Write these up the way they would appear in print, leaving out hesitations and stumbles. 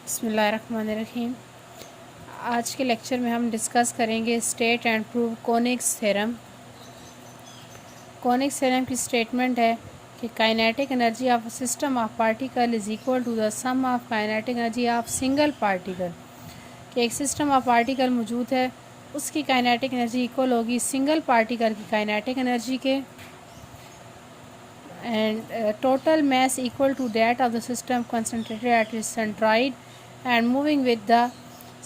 बिस्मिल्लाहिर्रहमानिर्रहीम। आज के लेक्चर में हम डिस्कस करेंगे state and prove Koenig's theorem. Koenig's theorem की स्टेटमेंट है कि kinetic energy of system of particle is equal to the sum of kinetic energy of single particle. कि एक सिस्टम ऑफ पार्टिकल मौजूद है, उसकी काइनेटिक एनर्जी इक्वल होगी single particle की काइनेटिक एनर्जी के, and total mass equal to that of the system concentrated at its centroid and moving with the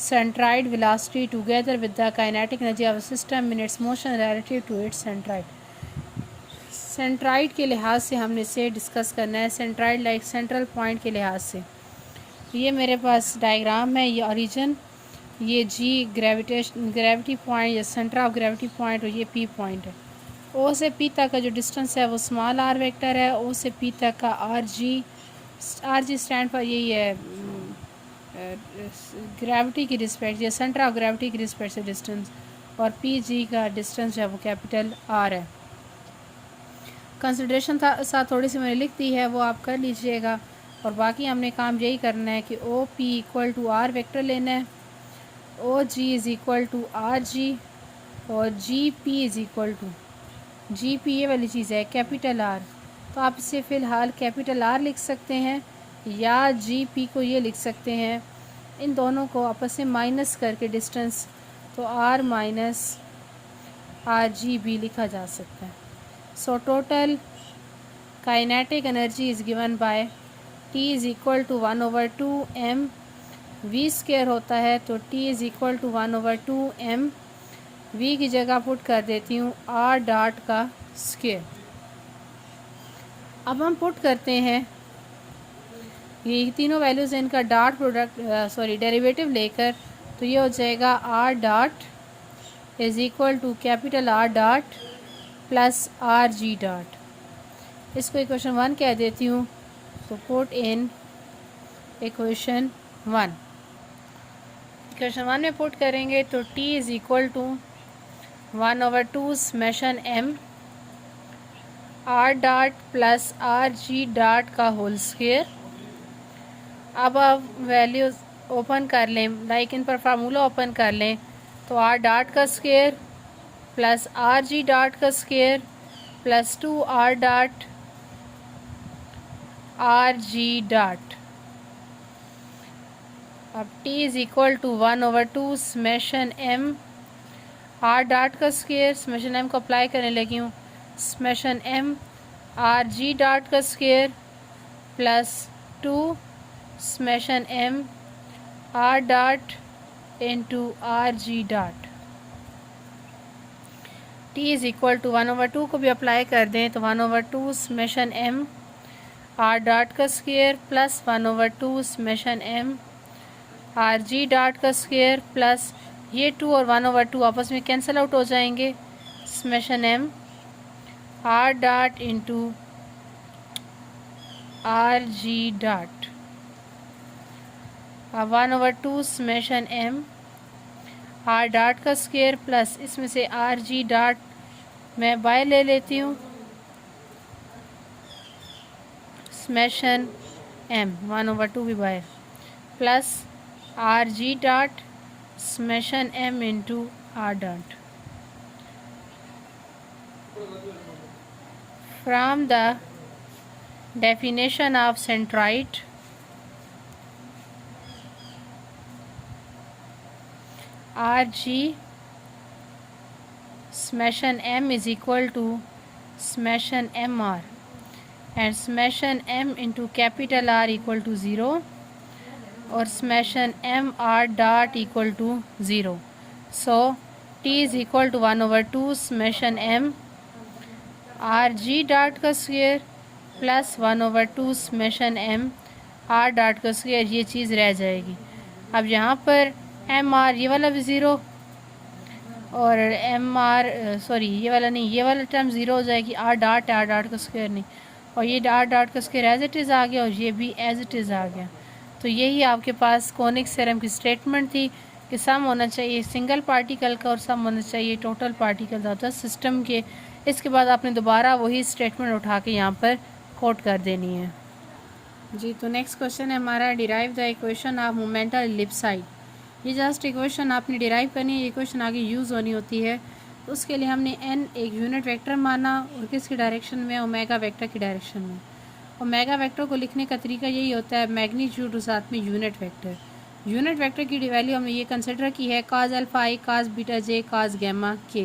centroid velocity together with the kinetic energy of the system in its motion relative to its centroid। Centroid के लिहाज से हमने इसे discuss करना है, centroid like central point के लिहाज से। ये मेरे पास डायग्राम है, ये ओरिजिन, ये जी ग्रेविटी पॉइंट या सेंटर ऑफ ग्रेविटी पॉइंट, और ये पी पॉइंट है। ओ से पी तक का जो डिस्टेंस है वो स्मॉल आर वेक्टर है। ओ से पी तक का आर जी स्टैंड पर यही है ग्रेविटी की रिस्पेक्ट या सेंटर ऑफ ग्रेविटी की रिस्पेक्ट से डिस्टेंस, और पी जी का डिस्टेंस जो है वो कैपिटल आर है। कंसिडरेशन साथ थोड़ी सी मैंने लिख दी है, वो आप कर लीजिएगा। और बाकी हमने काम यही करना है कि O P equal to R vector लेना है, O G is equal to R G, और G P is equal to G P ये वाली चीज़ है कैपिटल आर। तो आप इसे फ़िलहाल कैपिटल आर लिख सकते हैं या जी पी को ये लिख सकते हैं। इन दोनों को आपस में माइनस करके डिस्टेंस, तो आर माइनस आर जी बी लिखा जा सकता है। So total kinetic energy is given by T is equal to 1/2 M V square होता है, तो T is equal to 1/2 M V की जगह पुट कर देती हूँ आर डॉट का स्क्वायर। अब हम पुट करते हैं ये तीनों वैल्यूज़ इनका डॉट प्रोडक्ट डेरिवेटिव लेकर, तो ये हो जाएगा R dot is equal to capital R dot plus R G dot. इसको इक्वेशन 1 कह देती हूँ, तो पुट इन इक्वेशन 1। इक्वेशन 1 में पुट करेंगे तो T is equal to 1/2 summation M R dot plus R G dot का होल स्क्वायर। अब आप वैल्यूज़ ओपन कर लें, लाइक इन पर फार्मूला ओपन कर लें, तो आर डॉट का square plus R G dot का square plus 2 R dot R G dot. अब T is equal to 1/2 summation M R dot का स्क्वायर, समेशन एम को अप्लाई करने लगी हूँ, summation M R G dot का square plus 2 summation M R dot into R G dot. T is equal to 1/2 को भी apply कर दें, तो 1/2 समेशन एम आर डॉट का square plus 1/2 summation M R G dot का square plus ये 2 और 1/2 आपस में कैंसिल आउट हो जाएंगे, summation M R dot into R G dot. अब 1/2 समेशन एम आर डॉट का स्क्वायर प्लस इसमें से आर जी डॉट मैं बाय ले लेती हूँ, समेशन एम 1/2 भी बाय plus R G dot summation M into R dot. From the definition of centroid, Rg summation m is equal to summation mr and summation m into capital R equal to 0 और summation mr dot equal to 0। So t is equal to 1/2 summation m Rg dot का square plus 1/2 summation M R dot का square, ये चीज़ रह जाएगी। अब यहाँ पर एम आर ये वाला भी ज़ीरो, और एम आर ये वाला नहीं, ये वाला टर्म ज़ीरो हो जाएगी, आर डॉट का स्क्वायर नहीं, और ये आर डॉट का स्क्वायर एज इट इज़ आ गया, और ये भी एज इट इज़ आ गया। तो यही आपके पास कोनिक्स थ्योरम की स्टेटमेंट थी कि सम होना चाहिए सिंगल पार्टिकल का और सम होना चाहिए टोटल पार्टिकल का सिस्टम के। इसके बाद आपने दोबारा वही स्टेटमेंट उठा के यहाँ पर कोट कर देनी है। जी, तो नेक्स्ट क्वेश्चन है हमारा, डिराइव द इक्वेशन ऑफ मोमेंटल एलिप्साइड। ये जस्ट इक्वेशन आपने डिराइव करनी है, ये इक्वेशन आगे यूज़ होनी होती है। तो उसके लिए हमने एन एक यूनिट वेक्टर माना और किसकी डायरेक्शन में, ओमेगा वेक्टर की डायरेक्शन में। ओमेगा वेक्टर को लिखने का तरीका यही होता है, मैग्नीट्यूड और साथ में यूनिट वेक्टर। यूनिट वेक्टर की वैल्यू हमने ये कंसिडर की है, cos alpha I, cos beta J, cos gamma K.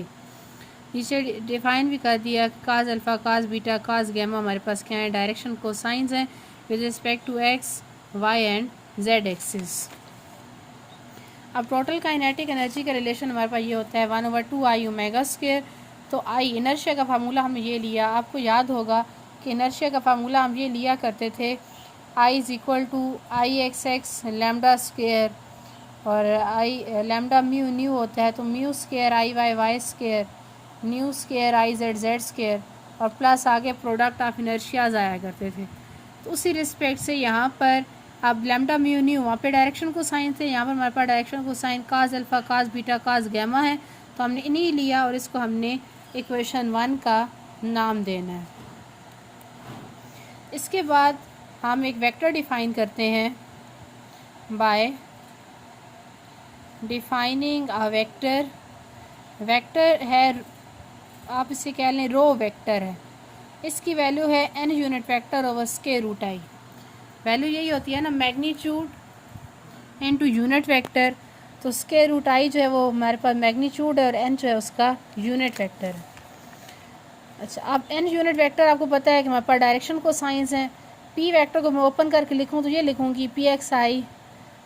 नीचे डिफाइन भी कर दिया, cos alpha, cos beta, cos gamma हमारे पास क्या है, डायरेक्शन को साइंस हैं with respect to X, Y and Z axis. अब टोटल काइनेटिक एनर्जी का रिलेशन हमारे पास ये होता है 1/2 आई ओमेगा स्क्वायर। तो आई इनर्शिया का फार्मूला हमने ये लिया, आपको याद होगा कि इनर्शिया का फार्मूला हम ये लिया करते थे, I is equal to I X X lambda square, और आई लैम्डा म्यू न्यू होता है तो mu square I Y Y square, nu square I Z Z square, और प्लस आगे प्रोडक्ट ऑफ इनर्शियाज आया करते थे। तो उसी रिस्पेक्ट से यहाँ पर अब लैम्डा म्यू न्यू वहाँ पे डायरेक्शन को साइन थे, यहाँ पर हमारे पास direction cosine cos alpha, cos beta, cos gamma है। तो हमने इन्हीं लिया और इसको हमने इक्वेशन 1 का नाम देना है। इसके बाद हम एक वेक्टर डिफाइन करते हैं bye defining a vector. Vector है, आप इसे कह लें रो वेक्टर है। इसकी वैल्यू है n unit vector over square root I. Value यही होती है ना, मैग्नीट्यूड इनटू यूनिट वेक्टर। तो स्क्वायर रूट आई जो है वो हमारे पास मैग्नीट्यूड है और n जो है उसका यूनिट वेक्टर है। अच्छा, अब n यूनिट वेक्टर आपको पता है कि हमारे पास डायरेक्शन को साइंस है। p वेक्टर को मैं ओपन करके लिखूँ तो ये लिखूँगी P X I,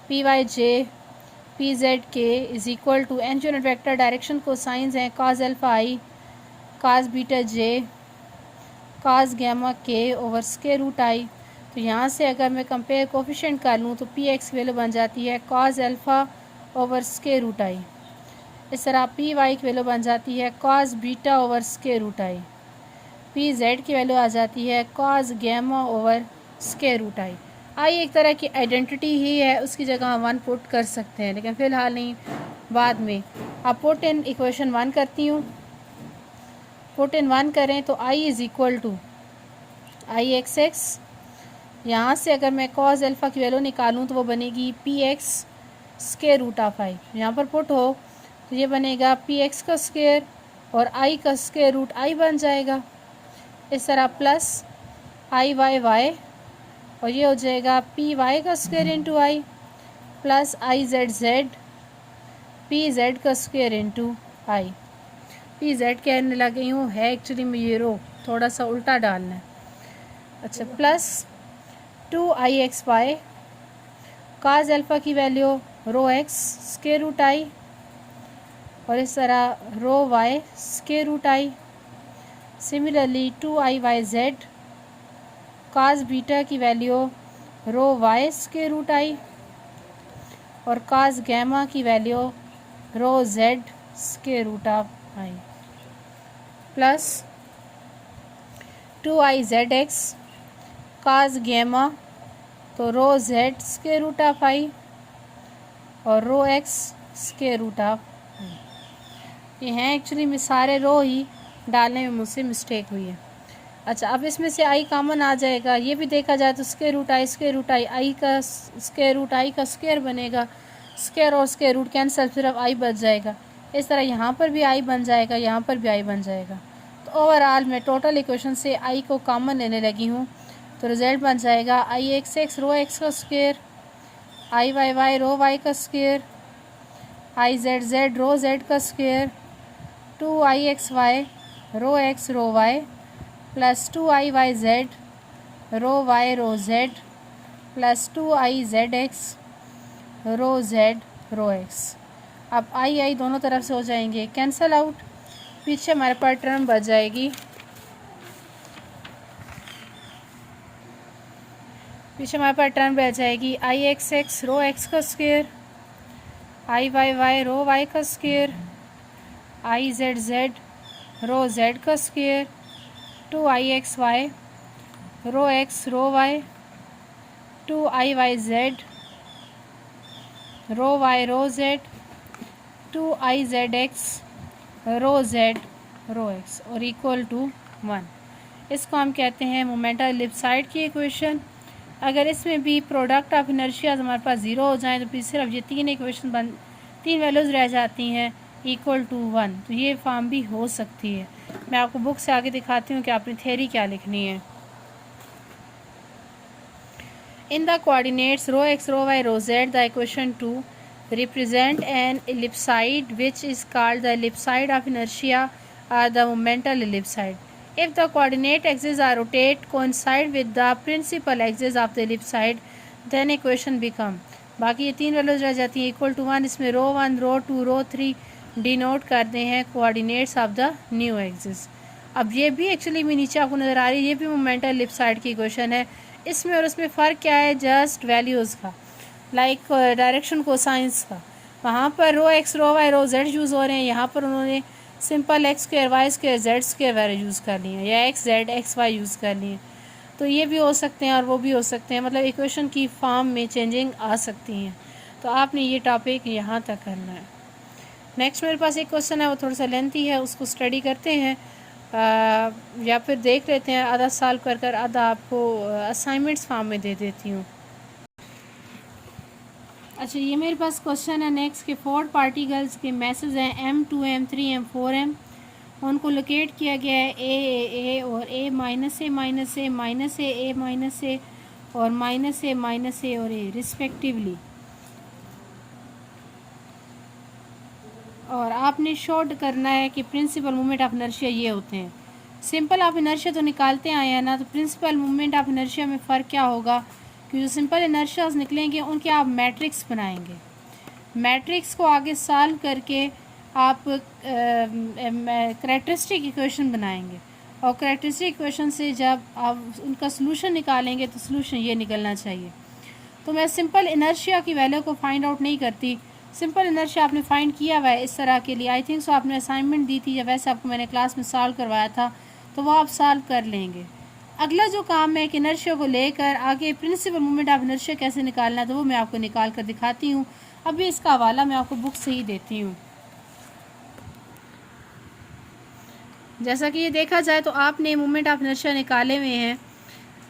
P Y J, P Z K is equal to n unit vector direction cosines हैं cos alpha I, cos beta J, cos gamma K over square root I. तो यहाँ से अगर मैं compare coefficient कर लूँ तो P x की वैल्यू बन जाती है cos alpha over square root I. इस तरह पी वाई की वैल्यू बन जाती है cos beta over square root I. P Z की वैल्यू आ जाती है cos gamma over square root I. आई एक तरह की आइडेंटिटी ही है, उसकी जगह हम 1 पुट कर सकते हैं, लेकिन फ़िलहाल नहीं, बाद में। अब पुट इन इक्वेशन 1 करती हूँ। पुट इन 1 करें तो I is equal to I X X, यहाँ से अगर मैं कॉज अल्फ़ा की वैल्यू निकालूँ तो वो बनेगी P X square root of I. यहाँ पर पुट हो तो ये बनेगा पी एक्स का स्क्वायर और आई का स्क्वायर रूट आई बन जाएगा। इस तरह प्लस आई वाई वाई, और ये हो जाएगा पी वाई का स्क्वायर इंटू आई प्लस आई जेड जेड, पी जेड का स्क्वायर इंटू आई। पी जेड कहने लगी हूँ, है एक्चुअली में ये रो, थोड़ा सा उल्टा डालना है। अच्छा, plus 2 I X Y, cos alpha की value rho X square root I, और इस तरह rho Y square root I. Similarly 2 I Y Z, cos beta की value rho Y square root I, और काज गैमा की value rho Z square root of I, plus 2 I Z X, cos gamma तो rho Z square root of I और rho X square root of आई। ये हैं actually में सारे रो ही डालने में मुझसे मिस्टेक हुई है। अच्छा, अब इसमें से आई कॉमन आ जाएगा। ये भी देखा जाए तो square root I, square root I, I का स्क्वायर रूट आई का स्क्वायर बनेगा, स्क्वायर और स्क्वायर रूट कैंसिल, सिर्फ आई बच जाएगा। इस तरह यहाँ पर भी आई बन जाएगा, यहाँ पर भी आई बन जाएगा। तो ओवरऑल मैं टोटल इक्वेशन से आई को कॉमन लेने लगी हूँ, तो रिज़ल्ट बन जाएगा I X X rho X का square, I Y Y rho Y का square, I Z Z rho Z का square, 2 I X Y rho X rho Y plus 2 I Y Z rho Y rho Z plus 2 I Z X rho Z rho X. अब आई दोनों तरफ से हो जाएंगे cancel out, पीछे हमारे पास टर्म बच जाएगी, पीछे हमारे पास टर्म बच जाएगी I X X rho X का square, I Y Y rho Y का square, I Z Z rho Z का square, 2 I X Y rho X rho Y, 2 I Y Z rho Y rho Z, 2 I Z X rho Z rho X और equal to 1। इसको हम कहते हैं मोमेंटल एलिप्साइड की equation. अगर इसमें भी प्रोडक्ट ऑफ इनर्शिया हमारे पास ज़ीरो हो जाए तो फिर सिर्फ ये तीन इक्वेशन तीन वैल्यूज़ रह जाती हैं इक्वल टू 1। तो ये फॉर्म भी हो सकती है। मैं आपको बुक से आगे दिखाती हूँ कि आपने थ्योरी क्या लिखनी है। In the coordinates rho X rho Y rho Z the equation 2 represent an ellipsoid which is called the ellipsoid of inertia or the momental ellipsoid. If the coordinate axes are rotate coincide with the principal axis of the ellipsoid, then equation become बाकी ये तीन values रह जाती हैं equal to 1। इसमें रो 1 रो 2 रो 3 denote करते हैं coordinates of the new axis. अब ये भी एक्चुअली में नीचे आपको नज़र आ रही है, ये भी मोमेंटल एलिप्सॉइड की इक्वेशन है। इसमें और उसमें फ़र्क क्या है, जस्ट वैल्यूज़ का, लाइक डायरेक्शन कोसाइंस का। वहाँ पर rho X rho Y rho Z use हो रहे हैं, यहाँ पर उन्होंने simple X square Y square Z square value use कर ली है, या X Z X Y use कर लिए। तो ये भी हो सकते हैं और वो भी हो सकते हैं, मतलब इक्वेशन की फॉर्म में चेंजिंग आ सकती हैं। तो आपने ये टॉपिक यहाँ तक करना है। नेक्स्ट मेरे पास एक क्वेश्चन है, वो थोड़ा सा लेंथी है, उसको स्टडी करते हैं या फिर देख लेते हैं। आधा सॉल्व कर कर आधा आपको असाइनमेंट्स फॉर्म में दे देती हूँ। अच्छा, ये मेरे पास क्वेश्चन है नेक्स्ट के 4 पार्टिकल्स के मैसेज हैं M2 M3 M4 M। उनको लोकेट किया गया है ए और ए माइनस ए माइनस ए माइनस ए माइनस ए और माइनस ए माइनस ए और ए रिस्पेक्टिवली। और आपने शोड करना है कि प्रिंसिपल मूवमेंट ऑफ इनर्शिया ये होते हैं। सिंपल ऑफ इनर्शिया तो निकालते आए हैं ना, तो प्रिंसिपल मूवमेंट ऑफ इनर्शिया में फ़र्क क्या होगा कि जो सिंपल इनर्शियाज निकलेंगे उनके आप मैट्रिक्स बनाएंगे। मैट्रिक्स को आगे सॉल्व करके आप करैक्टरिस्टिक इक्वेशन बनाएंगे, और करैक्टरिस्टिक इक्वेशन से जब आप उनका सलूशन निकालेंगे तो सलूशन ये निकलना चाहिए। तो मैं सिंपल इनर्शिया की वैल्यू को फाइंड आउट नहीं करती। सिंपल इनर्शिया आपने फाइंड किया हुआ है इस तरह के लिए, आई थिंक सो आपने असाइनमेंट दी थी या वैसे आपको मैंने क्लास में सॉल्व करवाया था, तो वो आप सॉल्व कर लेंगे। अगला जो काम है कि इनर्शिया को लेकर आगे प्रिंसिपल मूवमेंट ऑफ इनर्शिया कैसे निकालना है, तो वो मैं आपको निकाल कर दिखाती हूँ। अभी इसका हवाला मैं आपको बुक से ही देती हूँ। जैसा कि ये देखा जाए तो आपने मूवमेंट ऑफ इनर्शिया निकाले हुए हैं।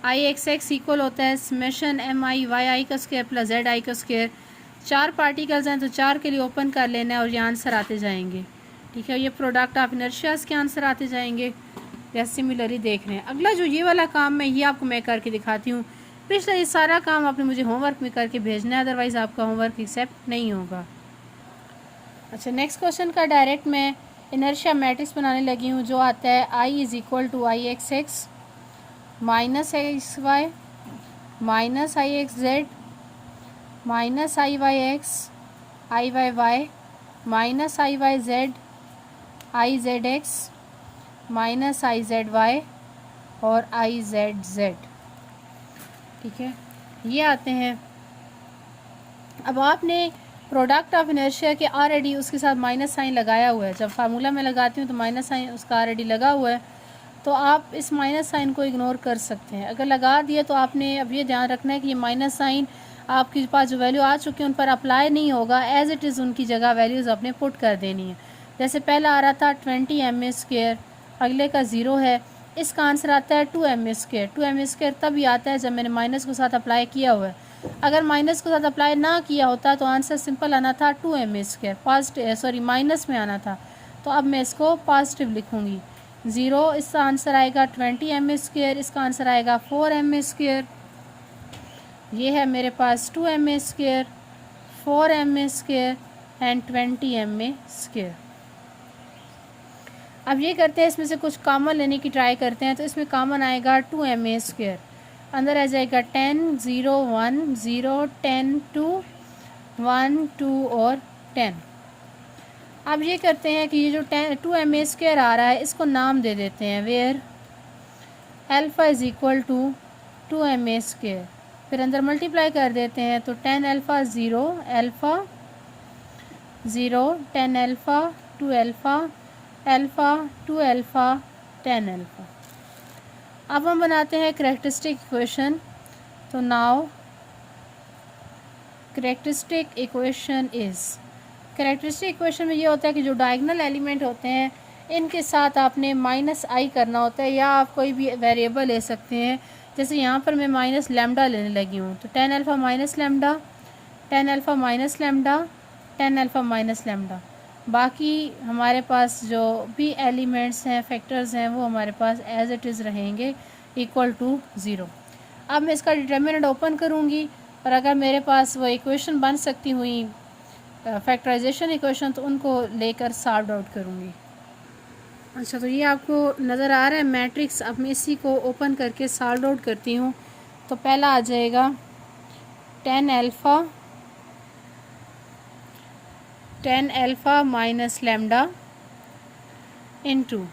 आई एक्स एक्स इक्वल होता है समेशन एम आई वाई आई का स्क्वायर प्लस जेड आई का स्क्वायर। 4 पार्टिकल्स हैं तो 4 के लिए ओपन कर लेना है और ये आंसर आते जाएंगे। ठीक है, ये प्रोडक्ट ऑफ इनर्शियाज के आंसर आते जाएंगे, या सिमिलरली देख रहे हैं। अगला जो ये वाला काम है ये आपको मैं करके दिखाती हूँ। पिछला ये सारा काम आपने मुझे होमवर्क में करके भेजना है, अदरवाइज़ आपका होमवर्क एक्सेप्ट नहीं होगा। अच्छा, नेक्स्ट क्वेश्चन का डायरेक्ट मैं इनर्शिया मैट्रिक्स बनाने लगी हूँ, जो आता है I is equal to I X X minus X Y minus I X Z minus I Y X I Y Y minus I Y Z I Z X minus I Z Y और I Z Z. ठीक है, ये आते हैं। अब आपने product of inertia के already उसके साथ माइनस साइन लगाया हुआ है। जब फार्मूला में लगाती हूँ तो माइनस साइन उसका ऑलरेडी लगा हुआ है, तो आप इस माइनस साइन को इग्नोर कर सकते हैं। अगर लगा दिए तो आपने अब ये ध्यान रखना है कि ये माइनस साइन आपके पास जो वैल्यू आ चुकी है उन पर अप्लाई नहीं होगा, एज इट इज़ उनकी जगह वैल्यूज़ अपने पुट कर देनी है। जैसे पहला आ रहा था 20 ma स्क्वेयर, अगले का 0 है, इसका आंसर आता है 2 ma स्क्वेयर। 2 ma स्क्वेयर तभी आता है जब मैंने माइनस के साथ अप्लाई किया हुआ है। अगर माइनस के साथ अप्लाई ना किया होता तो आंसर सिंपल आना था 2 ma स्क्वेयर, पॉजिटिव माइनस में आना था। तो अब मैं इसको पॉजिटिव लिखूँगी। 0 इसका आंसर आएगा 20 ma स्क्वेयर, इसका आंसर आएगा 4 ma स्क्वेयर। ये है मेरे पास 2 ma square, 4 ma square and 20 ma square. अब ये करते हैं, इसमें से कुछ कॉमन लेने की ट्राई करते हैं। तो इसमें कॉमन आएगा 2 ma स्क्वेयर, अंदर आ जाएगा 10 0 1 0 10 2 1 2 और 10। अब ये करते हैं कि ये जो 2 ma स्क्वेयर आ रहा है इसको नाम दे देते हैं, where alpha is equal to 2 ma square. फिर अंदर मल्टीप्लाई कर देते हैं, तो 10 alpha 0 alpha 0 10 alpha 2 alpha alpha 2 alpha 10 alpha. अब हम बनाते हैं करैक्टरिस्टिक इक्वेशन। तो now characteristic equation is, characteristic equation में ये होता है कि जो डायगोनल एलिमेंट होते हैं इनके साथ आपने माइनस आई करना होता है, या आप कोई भी वेरिएबल ले सकते हैं, जैसे यहाँ पर मैं माइनस लैम्डा लेने लगी हूँ, तो ten alpha minus lambda, ten alpha minus lambda, ten alpha minus lambda. बाकी हमारे पास जो भी एलिमेंट्स हैं, फैक्टर्स हैं, वो हमारे पास एज इट इज़ रहेंगे इक्वल टू ज़ीरो। अब मैं इसका डिटर्मिनेंट ओपन करूँगी और अगर मेरे पास वो इक्वेशन बन सकती हुई फैक्टराइजेशन इक्वेशन, तो उनको लेकर सॉल्व आउट करूँगी। अच्छा, तो ये आपको नज़र आ रहा है मैट्रिक्स। अब मैं इसी को ओपन करके सॉल्व आउट करती हूँ। तो पहला आ जाएगा ten alpha minus lambda into,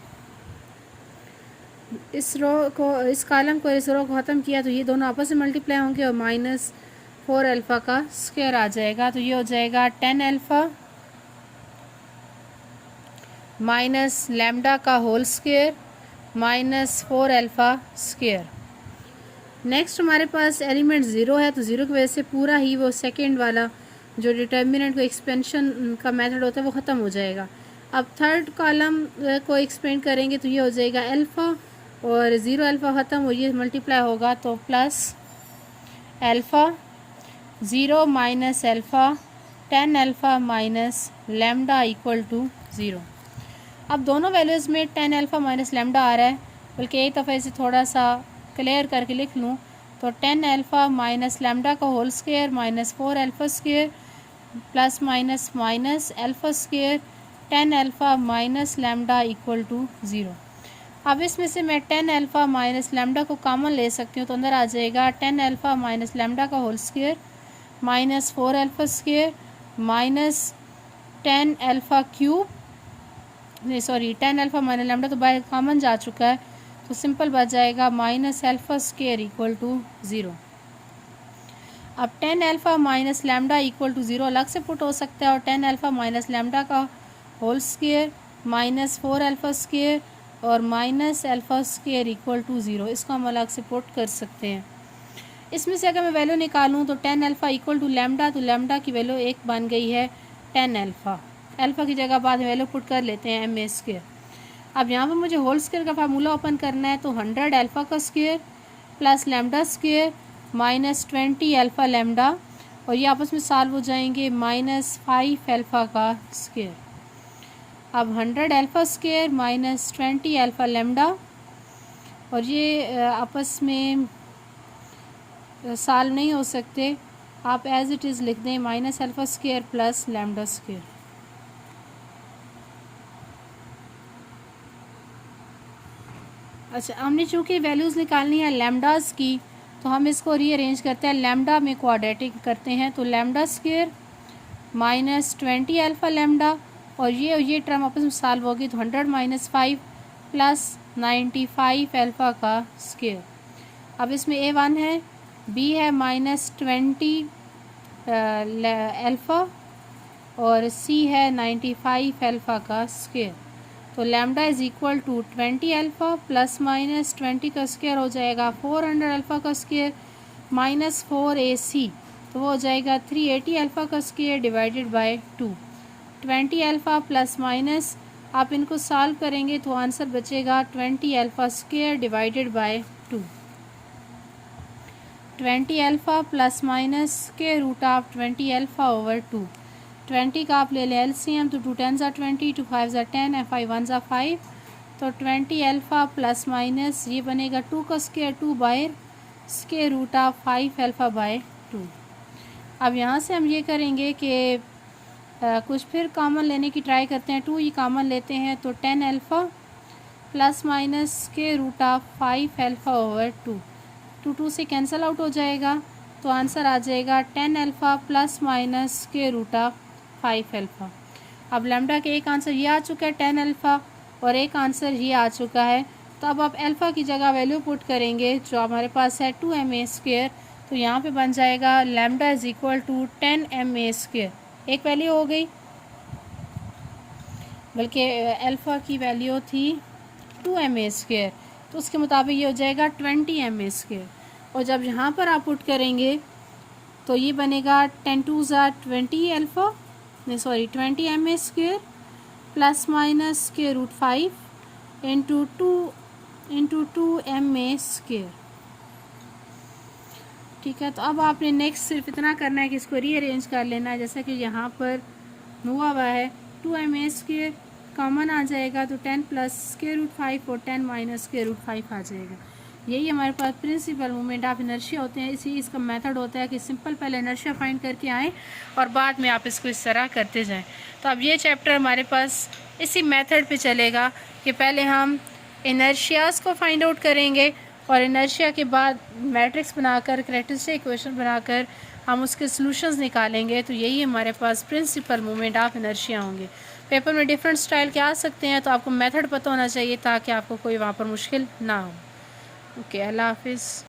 इस रो को, इस कॉलम को, इस रो को ख़त्म किया तो ये दोनों आपस में मल्टीप्लाई होंगे और माइनस फोर अल्फ़ा का स्क्वायर आ जाएगा। तो ये हो जाएगा टेन अल्फ़ा माइनस लैम्डा का whole square minus four alpha square. Next हमारे पास एलिमेंट ज़ीरो है, तो ज़ीरो की वजह से पूरा ही वो सेकेंड वाला जो डिटर्मिनेंट को एक्सपेंशन का मेथड होता है वो ख़त्म हो जाएगा। अब थर्ड कॉलम को एक्सपेंड करेंगे तो ये हो जाएगा अल्फ़ा और ज़ीरो अल्फ़ा ख़त्म और ये मल्टीप्लाई होगा तो plus alpha zero minus alpha ten alpha minus lambda equal to zero. अब दोनों वैल्यूज़ में टेन अल्फ़ा माइनस लैम्डा आ रहा है, बल्कि एक दफ़ा इसे थोड़ा सा क्लियर करके लिख लूँ तो टेन अल्फ़ा माइनस लैम्डा का whole square minus four alpha square plus minus minus alpha square ten alpha minus lambda equal to zero. अब इसमें से मैं टेन अल्फ़ा माइनस लैम्डा को कॉमन ले सकती हूँ, तो अंदर आ जाएगा टेन अल्फ़ा माइनस लैम्डा का whole square minus four alpha square minus ten alpha cube, नहीं sorry, ten alpha minus lambda तो बाहर कॉमन जा चुका है, तो सिंपल बच जाएगा minus alpha square equal to zero. अब ten alpha minus lambda equal to zero अलग से पुट हो सकता है और टेन अल्फ़ा माइनस लैम्डा का whole square minus four alpha square और minus alpha square equal to zero, इसको हम अलग से पुट कर सकते हैं। इसमें से अगर मैं वैल्यू निकालूँ तो ten alpha equal to lambda, तो लैम्डा की वैल्यू एक बन गई है टेन अल्फ़ा। अल्फ़ा की जगह बाद में वैल्यू पुट कर लेते हैं एम ए स्क्वायर। अब यहाँ पर मुझे होल स्क्वायर का फार्मूला ओपन करना है, तो 100 अल्फ़ा का square plus lambda square minus 20 alpha lambda और ये आपस में सॉल्व हो जाएंगे माइनस 5 अल्फ़ा का स्क्वायर। अब 100 alpha square minus 20 alpha lambda और ये आपस में सॉल्व नहीं हो सकते, आप एज इट इज़ लिख दें minus alpha square plus lambda square. अच्छा, हमने चूँकि वैल्यूज़ निकालनी है लैम्डास की, तो हम इसको रीअरेंज करते हैं, लैम्डा में क्वाड्रेटिक करते हैं, तो lambda square minus 20 alpha lambda और ये टर्म आपस में सॉल्व होगी तो 100 माइनस 5 प्लस 95 अल्फ़ा का स्क्वायर। अब इसमें A1 है, B है माइनस 20 अल्फ़ा और C है 95 अल्फ़ा का स्क्वायर। तो lambda is equal to 20 alpha plus minus 20 का स्क्वायर हो जाएगा 400 अल्फ़ा का स्क्वायर माइनस 4AC, तो वो हो जाएगा 380 अल्फ़ा का square divided by 2। 20 alpha plus minus आप इनको सॉल्व करेंगे तो आंसर बचेगा 20 alpha square divided by 2। 20 alpha plus minus के रूट ऑफ 20 अल्फ़ा ओवर 2। 20 का आप ले लें एलसीएम, तो 2 10 ज़ा 20, 2 5 ज़ा 10 और 5 1 ज़ा 5, तो 20 अल्फ़ा प्लस माइनस ये बनेगा 2 का square 2 by square root of 5 alpha by 2। अब यहाँ से हम ये करेंगे कि कुछ फिर कॉमन लेने की ट्राई करते हैं, 2 ये कॉमन लेते हैं तो 10 अल्फ़ा प्लस माइनस के रूट ऑफ 5 अल्फ़ा ओवर 2, 2 से कैंसिल आउट हो जाएगा तो आंसर आ जाएगा 10 अल्फ़ा प्लस माइनस के रूट ऑफ 5 अल्फ़ा। अब लैम्डा के एक आंसर ये आ चुका है 10 अल्फ़ा और एक आंसर ये आ चुका है, तो अब आप अल्फ़ा की जगह वैल्यू पुट करेंगे जो हमारे पास है 2ma स्क्वायर, तो यहाँ पे बन जाएगा lambda is equal to 10ma square. एक वैल्यू हो गई, बल्कि अल्फ़ा की वैल्यू थी 2ma स्क्वायर, तो उसके मुताबिक ये हो जाएगा 20ma स्क्वायर। और जब यहाँ पर आप पुट करेंगे तो ये बनेगा 10 2 ज़ा 20 अल्फ़ा, नहीं sorry 20ma square plus minus के रूट 5 इंटू 2ma स्क्वायर। ठीक है, तो अब आपने नेक्स्ट सिर्फ इतना करना है कि इसको रीअरेंज कर लेना है। जैसा कि यहाँ पर हुआ हुआ है 2ma² कॉमन आ जाएगा तो 10 प्लस स्क्वायर रूट 5 और 10 माइनस स्क्वायर रूट 5 आ जाएगा। यही हमारे पास प्रिंसिपल मोमेंट ऑफ इनर्शिया होते हैं। इसी इसका मेथड होता है कि सिंपल पहले इनर्शिया फाइंड करके आएँ और बाद में आप इसको इस तरह करते जाएं। तो अब ये चैप्टर हमारे पास इसी मेथड पे चलेगा कि पहले हम इनर्शियाज़ को फाइंड आउट करेंगे और इनर्शिया के बाद मैट्रिक्स बनाकर कैरेक्टरिस्टिक इक्वेशन बनाकर हम उसके सॉल्यूशंस निकालेंगे। तो यही हमारे पास प्रिंसिपल मोमेंट ऑफ इनर्शिया होंगे। पेपर में डिफरेंट स्टाइल के आ सकते हैं, तो आपको मेथड पता होना चाहिए ताकि आपको कोई वहाँ पर मुश्किल ना हो। ओके, अल्लाह हाफिज़।